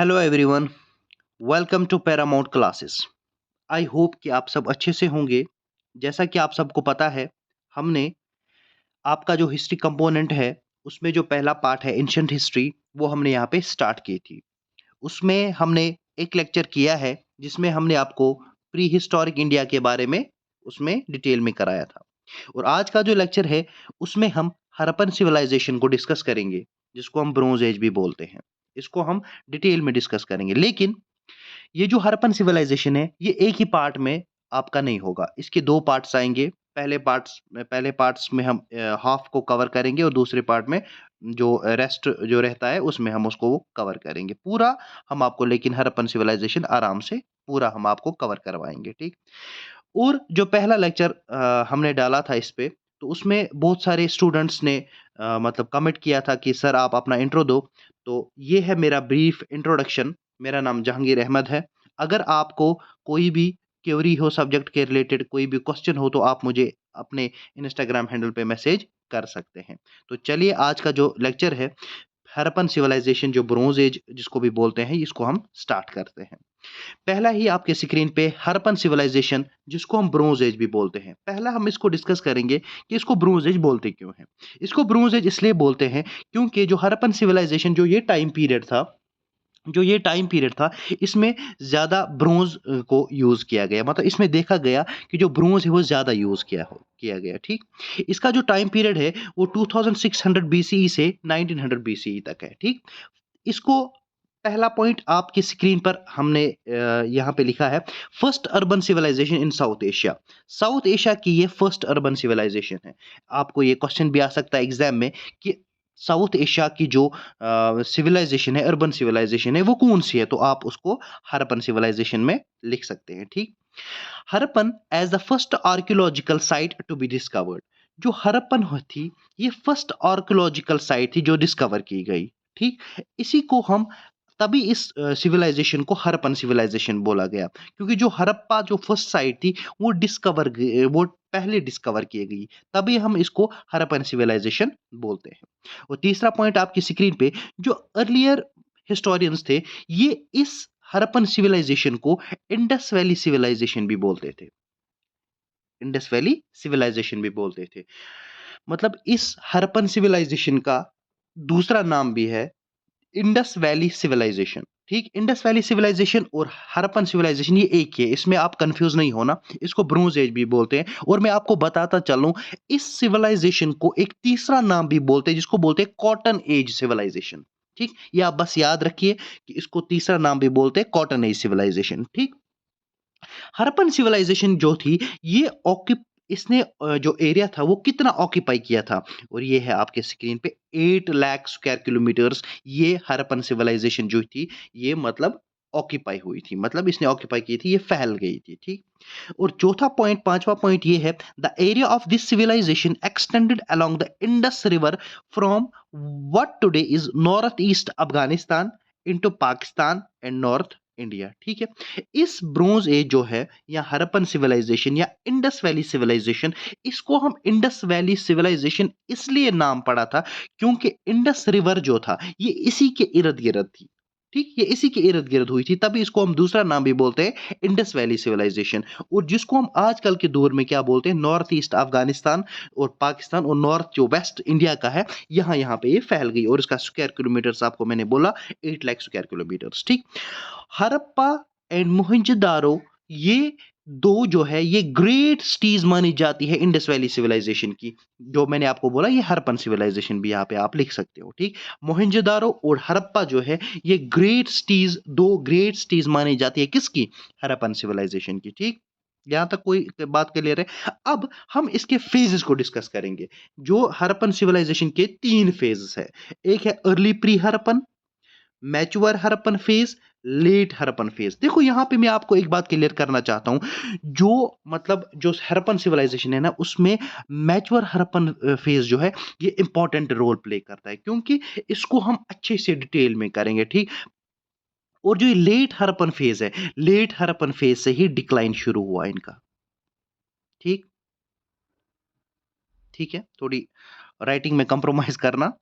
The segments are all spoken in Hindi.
Hello everyone, welcome to Paramount classes. I hope कि आप सब अच्छे से होंगे। जैसा कि आप सबको पता है, हमने आपका जो हिस्ट्री कंपोनेंट है, उसमें जो पहला पार्ट है एंशिएंट हिस्ट्री, वो हमने यहाँ पे स्टार्ट की थी। उसमें हमने एक लेक्चर किया है, जिसमें हमने आपको प्री हिस्टोरिक इंडिया के बारे में उसमें डिटेल में कराया था। और आज का जो लेक्चर है, उसमें हम हड़प्पन सिविलाइजेशन को डिस्कस करेंगे, जिसको हम ब्रोंज एज भी बोलते हैं। इसको हम डिटेल में डिस्कस करेंगे, लेकिन ये जो हड़प्पन सिविलाइजेशन है, ये एक ही पार्ट में आपका नहीं होगा। इसके 2 पार्ट्स आएँगे। पहले पार्ट्स में हम हाफ को कवर करेंगे और दूसरे पार्ट में जो रेस्ट जो रहता है, उसमें हम उसको कवर करेंगे। पूरा हम आपको लेकिन हड़प्पन सिविलाइजेशन आराम से पूरा हम आपको कवर करवाएँगे, ठीक? और जो पहला लेक्चर हमने डाला था इस पे, तो उसमें बहुत सारे स्टूडेंट्स ने मतलब कमेंट किया था कि सर आप अपना इंट्रो दो। तो ये है मेरा ब्रीफ इंट्रोडक्शन। मेरा नाम जहांगीर अहमद है। अगर आपको कोई भी क्वेरी हो सब्जेक्ट के रिलेटेड, कोई भी क्वेश्चन हो, तो आप मुझे अपने इंस्टाग्राम हैंडल पे मैसेज कर सकते हैं। तो चलिए आज का जो लेक्चर है, हड़प्पन सिविलाइजेशन जो ब्रोंज एज जिसको भी बोलते हैं, इसको हम स्टार्ट करते हैं। पहला ही आपके स्क्रीन पे हड़प्पन सिविलाइजेशन जिसको हम ब्रोंज एज भी बोलते हैं। पहला हम इसको डिस्कस करेंगे कि इसको ब्रोंज एज बोलते क्यों हैं। इसको ब्रोंज एज इसलिए बोलते हैं क्योंकि जो हड़प्पन सिविलाइजेशन जो ये टाइम पीरियड था, इसमें ज़्यादा ब्रोंज को यूज़ किया गया। मतलब इसमें देखा गया कि जो ब्रोंज है वो ज़्यादा यूज़ किया गया, ठीक? इसका जो टाइम पीरियड है वो 2600 बीसीई से 1900 बीसीई तक है, ठीक? इसको पहला पॉइंट आपकी स्क्रीन पर हमने यहाँ पे लिखा है, फर्स्ट अर्बन सिविलाइजेशन इन साउथ एशिया। साउथ एशिया की ये फर्स्ट अर्बन सिविलाइजेशन है। आपको ये क्वेश्चन भी आ सकता है एग्जाम में कि साउथ एशिया की जो सिविलाइजेशन है, अर्बन सिविलाइजेशन है, वो कौन सी है? तो आप उसको हड़प्पन सिविलाइजेशन में लिख सकते हैं, ठीक? Harappan as the first archaeological site to be discovered. जो हड़प्पन थी, ये फर्स्ट आर्कियोलॉजिकल साइट थी जो डिस्कवर की गई, ठीक? इसी को हम तभी इस सिविलाइजेशन को हड़प्पन सिविलाइजेशन बोला गया, क्योंकि जो हड़प्पा जो फर्स्ट साइट थी, वो पहले डिस्कवर की गई, तभी हम इसको हड़प्पन सिविलाइजेशन बोलते हैं। और तीसरा पॉइंट आपकी स्क्रीन पे, जो अर्लियर हिस्टोरियंस थे, ये इस हड़प्पन सिविलाइजेशन को इंडस वैली सिविलाइजेशन भी बोलते थे। इंडस वैली सिविलाइजेशन भी बोलते थे। मतलब इस हड़प्पन सिविलाइजेशन का दूसरा नाम भी है इंडस वैली सिविलाइजेशन, ठीक? इंडस वैली सिविलाइजेशन और हड़प्पन सिविलाइजेशन ये एक ही है, इसमें आप कंफ्यूज नहीं होना। इसको ब्रोंज एज भी बोलते हैं। और मैं आपको बताता चलूं, इस सिविलाइजेशन को एक तीसरा नाम भी बोलते हैं, जिसको बोलते हैं कॉटन एज सिविलाइजेशन, ठीक? ये आप बस याद रखिए कि इसको तीसरा नाम भी बोलते हैं कॉटन एज सिविलाइजेशन, ठीक? हड़प्पन सिविलाइजेशन जो थी, ये ऑक्यूप इसने जो एरिया था वो कितना ऑक्यूपाई किया था, और ये है आपके स्क्रीन पे 8 लाख स्क्वायर किलोमीटर्स। ये हड़प्पन सिविलाइजेशन जो थी, ये मतलब ऑक्यूपाई हुई थी, मतलब इसने ऑक्यूपाई की थी, ये फैल गई थी, ठीक? और चौथा पॉइंट, पांचवा पॉइंट ये है, the area of this civilisation extended along the Indus river from what today is north east Afghanistan into Pakistan and north India, ठीक है? इस ब्रोंज एज जो है, या हड़प्पन सिविलाइजेशन या इंडस वैली सिविलाइजेशन, इसको हम इंडस वैली सिविलाइजेशन इसलिए नाम पड़ा था क्योंकि इंडस रिवर जो था, ये इसी के इर्द गिर्द थी, ठीक? ये इसी के इर्द गिर्द हुई थी, तभी इसको हम दूसरा नाम भी बोलते हैं इंडस वैली सिविलाइजेशन। और जिसको हम आजकल के दौर में क्या बोलते हैं, नॉर्थ ईस्ट अफगानिस्तान और पाकिस्तान और नॉर्थ जो वेस्ट इंडिया का है, यहाँ यहाँ पे ये फैल गई। और इसका स्क्वायर किलोमीटर्स आपको मैंने बोला 8 लाख स्क्वायर किलोमीटर्स, ठीक? हड़प्पा एंड मोहनजोदारो, ये दो जो है, ये ग्रेट सिटीज मानी जाती है इंडस वैली सिविलाइजेशन की। जो मैंने आपको बोला, ये हड़प्पन सिविलाइजेशन भी यहाँ पे आप लिख सकते हो, ठीक? मोहनजोदारो और हड़प्पा जो है, ये दो ग्रेट सिटीज मानी जाती है, किसकी? हड़प्पन सिविलाइजेशन की, ठीक? यहाँ तक कोई बात क्लियर है? अब हम इसके फेजेस को डिस्कस करेंगे। जो हड़प्पन सिविलाइजेशन के 3 फेजेस है। एक है early pre Harappan, mature Harappan phase, late Harappan phase. देखो यहाँ पे मैं आपको एक बात क्लियर करना चाहता हूं, जो मतलब जो हड़प्पन सिविलाइजेशन है ना, उसमें मैच्योर हड़प्पन फेज जो है, ये इंपॉर्टेंट रोल प्ले करता है, क्योंकि इसको हम अच्छे से डिटेल में करेंगे, ठीक? और जो ये लेट हड़प्पन फेज है, लेट हड़प्पन फेज से ही डिक्लाइन शुरू हुआ इनका, ठीक? ठीक है, थोड़ी राइटिंग में कंप्रोमाइज करना।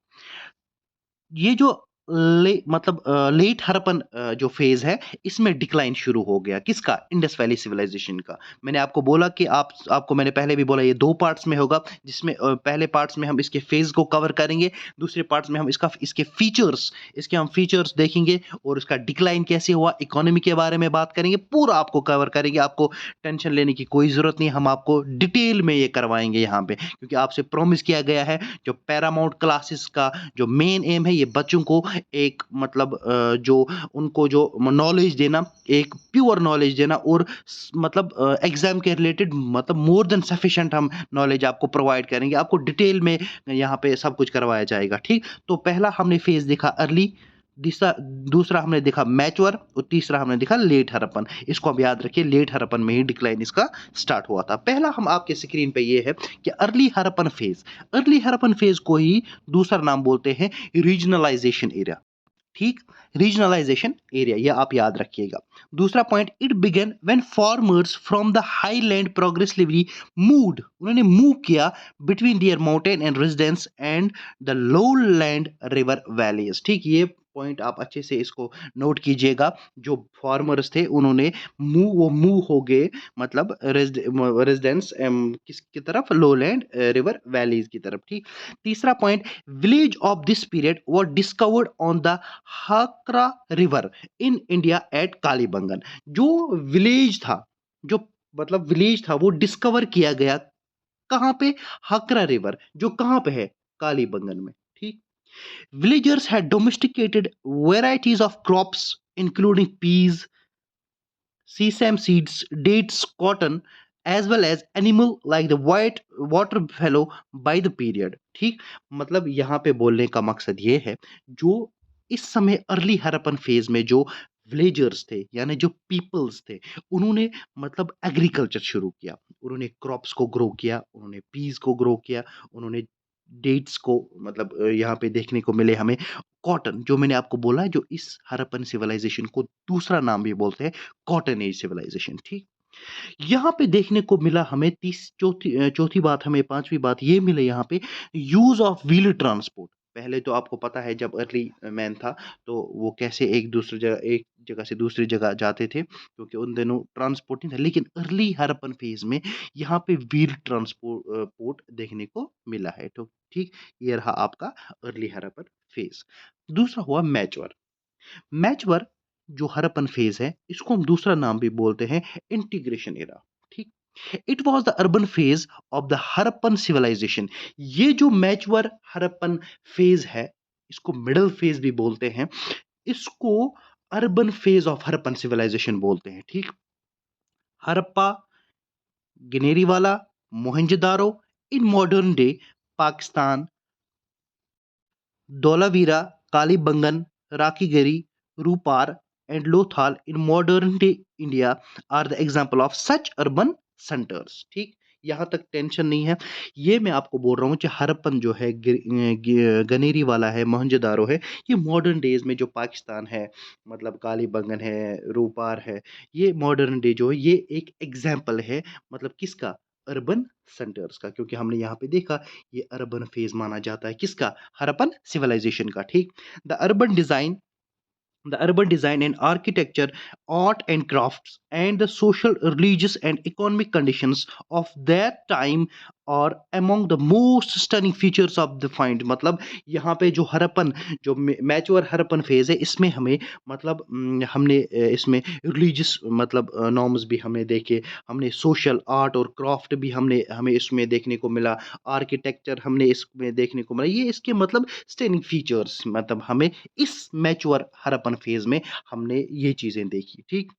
ये जो मतलब लेट हड़प्पन जो फेज है इसमें डिक्लाइन शुरू हो गया किसका, इंडस वैली सिविलाइजेशन का। मैंने आपको बोला कि आपको मैंने पहले भी बोला ये दो पार्ट्स में होगा, जिसमें पहले पार्ट्स में हम इसके फेज को कवर करेंगे, दूसरे पार्ट्स में हम इसके हम फीचर्स देखेंगे और इसका डिक्लाइन कैसे हुआ, इकोनॉमी के बारे में बात करेंगे, पूरा आपको कवर करेंगे। आपको टेंशन लेने की कोई जरूरत नहीं, हम आपको डिटेल में ये करवाएंगे यहाँ पे, क्योंकि आपसे प्रॉमिस किया गया है जो पैरामाउंट क्लासेस का जो मेन एम है ये बच्चों को एक मतलब जो उनको जो नॉलेज देना, एक प्योर नॉलेज देना और मतलब एग्जाम के रिलेटेड मतलब मोर देन सफिशिएंट हम नॉलेज आपको प्रोवाइड करेंगे। आपको डिटेल में यहाँ पे सब कुछ करवाया जाएगा, ठीक। तो पहला हमने फेज देखा अर्ली, दूसरा हमने देखा मैच्योर और तीसरा हमने देखा लेट हड़प्पन। इसको आप याद रखिए, लेट हड़प्पन में ही डिक्लाइन इसका स्टार्ट हुआ था। पहला हम आपके स्क्रीन पे ये है कि early Harappan phase, early Harappan phase को ही दूसरा नाम बोलते हैं रीजनलाइजेशन एरिया, ठीक। रीजनलाइजेशन एरिया ये आप याद रखिएगा। दूसरा point, it began when farmers from the highland progressively moved, उन्होंने मूव किया between their mountain and residence and the lowland river valleys, ठीक। ये पॉइंट आप अच्छे से इसको नोट कीजिएगा। जो फार्मर्स थे उन्होंने मूव हो गए मतलब रेजिडेंस किसकी तरफ, लोलैंड रिवर वैलीज की तरफ, ठीक। तीसरा point, village of this period were discovered on the Hakra river in India at Kalibangan. जो विलेज था, जो मतलब विलेज था वो डिस्कवर किया गया कहाँ पे, हकरा रिवर, जो कहाँ पे है, कालीबंगन में, ठीक। Villagers had domesticated varieties of crops including peas, sesame seeds, dates, cotton, as well as animal like the white water buffalo by the period, ठीक। मतलब यहाँ पे बोलने का मकसद ये है, जो इस समय अर्ली हड़प्पन फेज में जो विलेजर्स थे यानी जो पीपल्स थे, उन्होंने मतलब एग्रीकल्चर शुरू किया, उन्होंने क्रॉप्स को ग्रो किया, उन्होंने पीस को ग्रो किया, उन्होंने डेट्स को मतलब यहाँ पे देखने को मिले हमें कॉटन, जो मैंने आपको बोला है जो इस हड़प्पन सिविलाइजेशन को दूसरा नाम भी बोलते हैं कॉटन एज सिविलाइजेशन, ठीक। यहाँ पे देखने को मिला हमें चौथी बात, हमें पांचवी बात ये मिले यहाँ पे, यूज ऑफ व्हील ट्रांसपोर्ट। पहले तो आपको पता है जब अर्ली मैन था तो वो कैसे एक जगह से दूसरी जगह जाते थे, क्योंकि उन दिनों ट्रांसपोर्ट नहीं था। लेकिन अर्ली हड़प्पन फेज में यहाँ पे व्हील ट्रांसपोर्ट देखने को मिला है, तो ठीक। ये रहा आपका अर्ली हड़प्पन फेज। दूसरा हुआ मैच्योर। मैच्योर जो हड़प्पन फेज है इसको हम दूसरा नाम भी बोलते हैं इंटीग्रेशन एरा, ठीक। It was the urban phase of the Harappan civilisation. ये जो मैच्योर हड़प्पन फेज है इसको मिडिल फेज भी बोलते हैं, इसको urban phase of Harappan civilisation बोलते हैं, ठीक। Harappa, Ganeriwala, Mohenjodaro in modern day Pakistan, Dholavira, Kalibangan, Rakhigarhi, Ropar and Lothal in modern day India are the example of such urban centers, ठीक। यहाँ तक टेंशन नहीं है। ये मैं आपको बोल रहा हूँ कि हड़प्पन जो है गनेरी वाला है, मोहनजोदारो है, ये मॉडर्न डेज में जो पाकिस्तान है मतलब कालीबंगन है, रूपार है, ये मॉडर्न डे जो है ये एक एग्जाम्पल है मतलब किसका, अर्बन सेंटर्स का। क्योंकि हमने यहाँ पे देखा ये अर्बन फेज माना जाता है किसका, हड़प्पन सिविलाइजेशन का, ठीक। The urban design, the urban design and architecture, art and crafts, and the social, religious, and economic conditions of that time are among the most stunning features of the find। मतलब यहाँ पे जो हड़प्पन जो मैच्योर हड़प्पन फेज है इसमें हमें मतलब हमने इसमें रिलीजियस मतलब नॉर्म्स भी हमने देखे, हमने सोशल, आर्ट और क्राफ्ट भी हमें इसमें देखने को मिला, आर्किटेक्चर हमने इसमें देखने को मिला। ये इसके मतलब स्टनिंग फीचर्स मतलब हमें इस मैच्योर हड़प्पन फेज में हमने ये चीजें देखी, ठीक।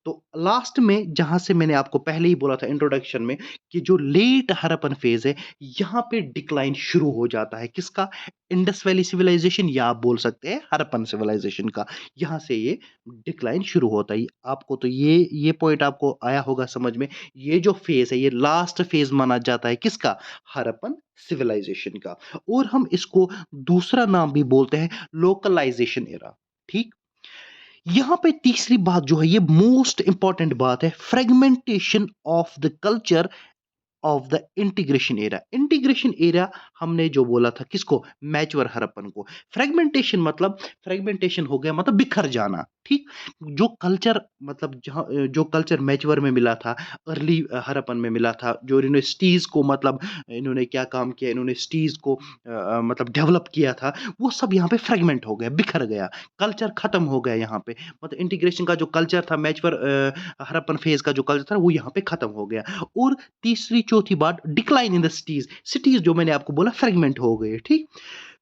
तो लास्ट में जहां से मैंने आपको पहले ही बोला था इंट्रोडक्शन में कि जो लेट हड़प्पन फेज है यहां पे डिक्लाइन शुरू हो जाता है किसका, इंडस वैली सिविलाइजेशन या आप बोल सकते हैं हड़प्पन सिविलाइजेशन का। यहां से ये डिक्लाइन शुरू होता है। आपको तो ये पॉइंट आपको आया होगा समझ में। ये जो फेज है ये लास्ट फेज माना जाता है किसका, हड़प्पन सिविलाइजेशन का। और हम इसको दूसरा नाम भी बोलते हैं लोकलाइजेशन एरा, ठीक। यहां पे तीसरी बात जो है ये मोस्ट इंपॉर्टेंट बात है, fragmentation of the culture of the integration era. Integration era हमने जो बोला था किसको? मैच्योर हड़प्पन को। फ्रेगमेंटेशन हो गया मतलब बिखर जाना, ठीक? जो कल्चर मतलब जो कल्चर मैच्योर में मिला था, अर्ली हड़प्पन में मिला था, जो इन्होंने सिटीज़ को मतलब इन्होंने क्या काम किया, इन्होंने सिटीज़ को मतलब डेवलप किया था, वो सब यहाँ पे फ्रेगमेंट हो गया, बिखर गया, कल्चर खत्म हो गया यहाँ पे। मतलब इंटीग्रेशन का जो कल्चर था, मैच्योर हड़प्पन फेज़ का जो कल्चर था, वो यहाँ पे खत्म हो गया। और तीसरी चौथी बात, decline in the cities. Cities जो मैंने आपको बोला फ्रेगमेंट हो गए, ठीक?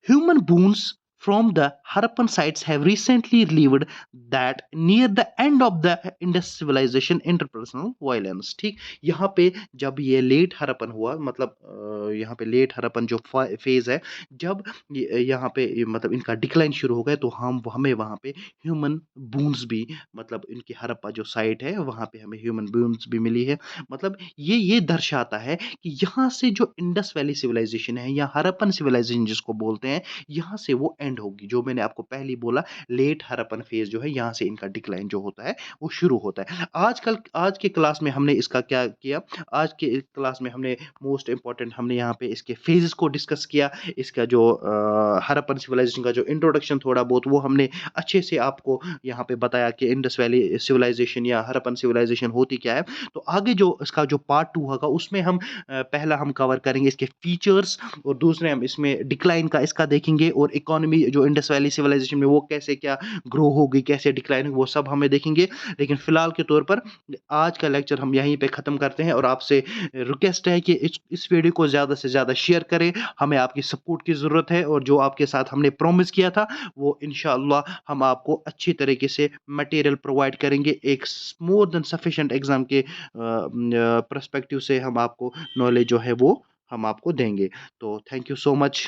Human bones from the Harappan sites have recently relieved that near the end of the Indus civilization interpersonal violence, ठीक? यहाँ पे जब ये लेट हड़प्पन हुआ मतलब यहाँ पे लेट हड़प्पन जो फेज है, जब यहाँ पे मतलब इनका डिक्लाइन शुरू हो गया, तो हमें वहाँ पे ह्यूमन बोन्स भी मतलब इनकी हड़प्पा जो साइट है वहाँ पे हमें ह्यूमन बोन्स भी मिली है। मतलब ये दर्शाता है कि यहाँ से जो इंडस वैली सिविलाइजेशन है या हड़प्पन सिविलाइजेशन जिसको बोलते हैं, यहाँ से वो एंड होगी। जो मैंने आपको पहले ही बोला, लेट हड़प्पन फेज जो है यहाँ से इनका डिक्लाइन जो होता है वो शुरू होता है। आज के क्लास में हमने इसका क्या किया, आज के क्लास में हमने मोस्ट इंपॉर्टेंट हमने यहाँ पे इसके फेजेस को डिस्कस किया। इसका जो हड़प्पन सिविलाइजेशन का जो इंट्रोडक्शन थोड़ा बहुत वो हमने अच्छे से आपको यहाँ पे बताया कि इंडस वैली सिविलाइजेशन या हड़प्पन सिविलाइजेशन होती क्या है। तो आगे जो इसका जो पार्ट 2 होगा उसमें हम पहला हम कवर करेंगे इसके फीचर्स, और दूसरे हम इसमें डिक्लाइन का इसका देखेंगे, और इकोनॉमी जो इंडस वैली सिविलाइजेशन में वो कैसे क्या ग्रो होगी, कैसे डिक्लाइन होगी, वो सब हमें देखेंगे। लेकिन फिलहाल के तौर पर आज का लेक्चर हम यहीं पे ख़त्म करते हैं, और आपसे रिक्वेस्ट है कि इस वीडियो को ज़्यादा से ज़्यादा शेयर करें। हमें आपकी सपोर्ट की ज़रूरत है, और जो आपके साथ हमने प्रॉमिस किया था वो इंशाअल्लाह हम आपको अच्छी तरीके से मटेरियल प्रोवाइड करेंगे। एक मोर देन सफिशिएंट एग्ज़ाम के पर्सपेक्टिव से हम आपको नॉलेज जो है वो हम आपको देंगे। तो थैंक यू सो मच।